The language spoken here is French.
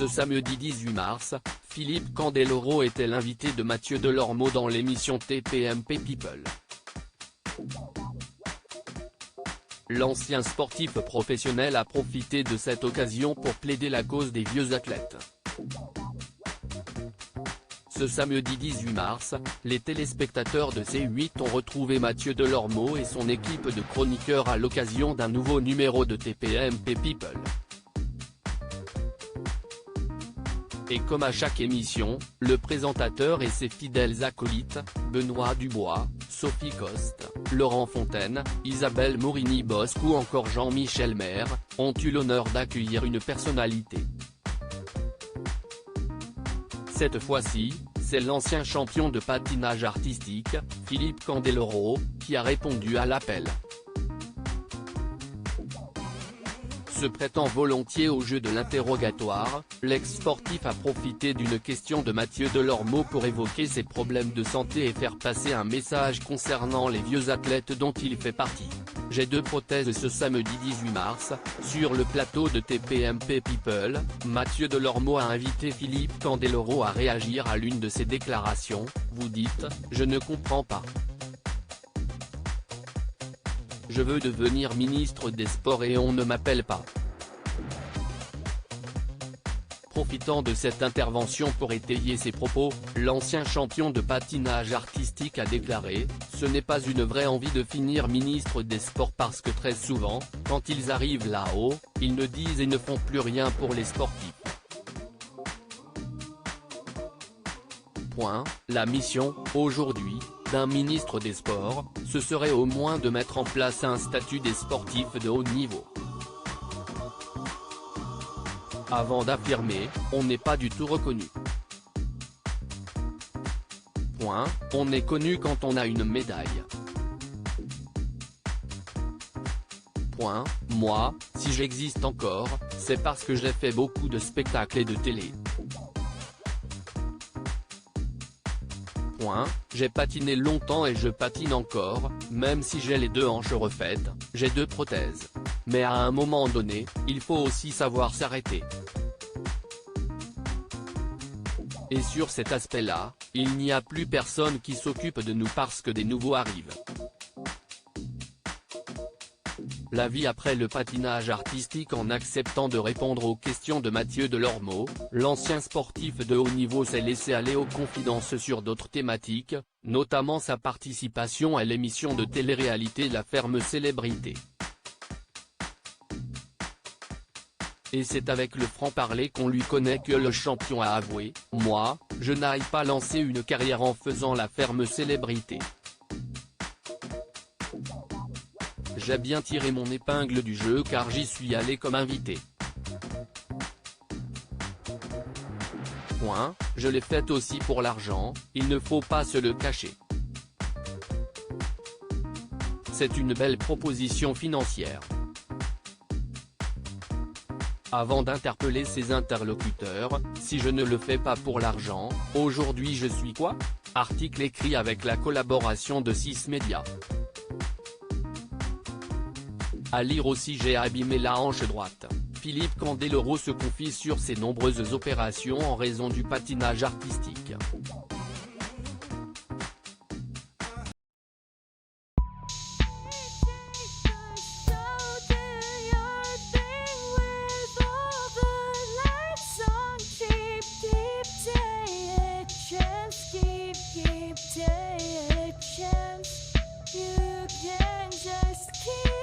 Ce samedi 18 mars, Philippe Candeloro était l'invité de Mathieu Delormeau dans l'émission TPMP People. L'ancien sportif professionnel a profité de cette occasion pour plaider la cause des vieux athlètes. Ce samedi 18 mars, les téléspectateurs de C8 ont retrouvé Mathieu Delormeau et son équipe de chroniqueurs à l'occasion d'un nouveau numéro de TPMP People. Et comme à chaque émission, le présentateur et ses fidèles acolytes, Benoît Dubois, Sophie Coste, Laurent Fontaine, Isabelle Morini-Bosque ou encore Jean-Michel Maire, ont eu l'honneur d'accueillir une personnalité. Cette fois-ci, c'est l'ancien champion de patinage artistique, Philippe Candeloro, qui a répondu à l'appel. Se prêtant volontiers au jeu de l'interrogatoire, l'ex-sportif a profité d'une question de Mathieu Delormeau pour évoquer ses problèmes de santé et faire passer un message concernant les vieux athlètes dont il fait partie. J'ai 2 prothèses. Ce samedi 18 mars, sur le plateau de TPMP People, Mathieu Delormeau a invité Philippe Candeloro à réagir à l'une de ses déclarations. Vous dites, je ne comprends pas. Je veux devenir ministre des Sports et on ne m'appelle pas. Profitant de cette intervention pour étayer ses propos, l'ancien champion de patinage artistique a déclaré « Ce n'est pas une vraie envie de finir ministre des Sports parce que très souvent, quand ils arrivent là-haut, ils ne disent et ne font plus rien pour les sportifs. » La mission, aujourd'hui, d'un ministre des Sports, ce serait au moins de mettre en place un statut des sportifs de haut niveau. Avant d'affirmer, on n'est pas du tout reconnu. On est connu quand on a une médaille. Moi, si j'existe encore, c'est parce que j'ai fait beaucoup de spectacles et de télé. J'ai patiné longtemps et je patine encore, même si j'ai les 2 hanches refaites, j'ai 2 prothèses. Mais à un moment donné, il faut aussi savoir s'arrêter. Et sur cet aspect-là, il n'y a plus personne qui s'occupe de nous parce que des nouveaux arrivent. La vie après le patinage artistique. En acceptant de répondre aux questions de Mathieu Delormeau, l'ancien sportif de haut niveau s'est laissé aller aux confidences sur d'autres thématiques, notamment sa participation à l'émission de télé-réalité La Ferme Célébrité. Et c'est avec le franc-parler qu'on lui connaît que le champion a avoué « Moi, je n'aille pas lancer une carrière en faisant La Ferme Célébrité. J'ai bien tiré mon épingle du jeu car j'y suis allé comme invité. Je l'ai fait aussi pour l'argent, il ne faut pas se le cacher. C'est une belle proposition financière. » Avant d'interpeller ses interlocuteurs, si je ne le fais pas pour l'argent, aujourd'hui je suis quoi? Article écrit avec la collaboration de 6 médias. À lire aussi J'ai abîmé la hanche droite. Philippe Candeloro se confie sur ses nombreuses opérations en raison du patinage artistique. Keep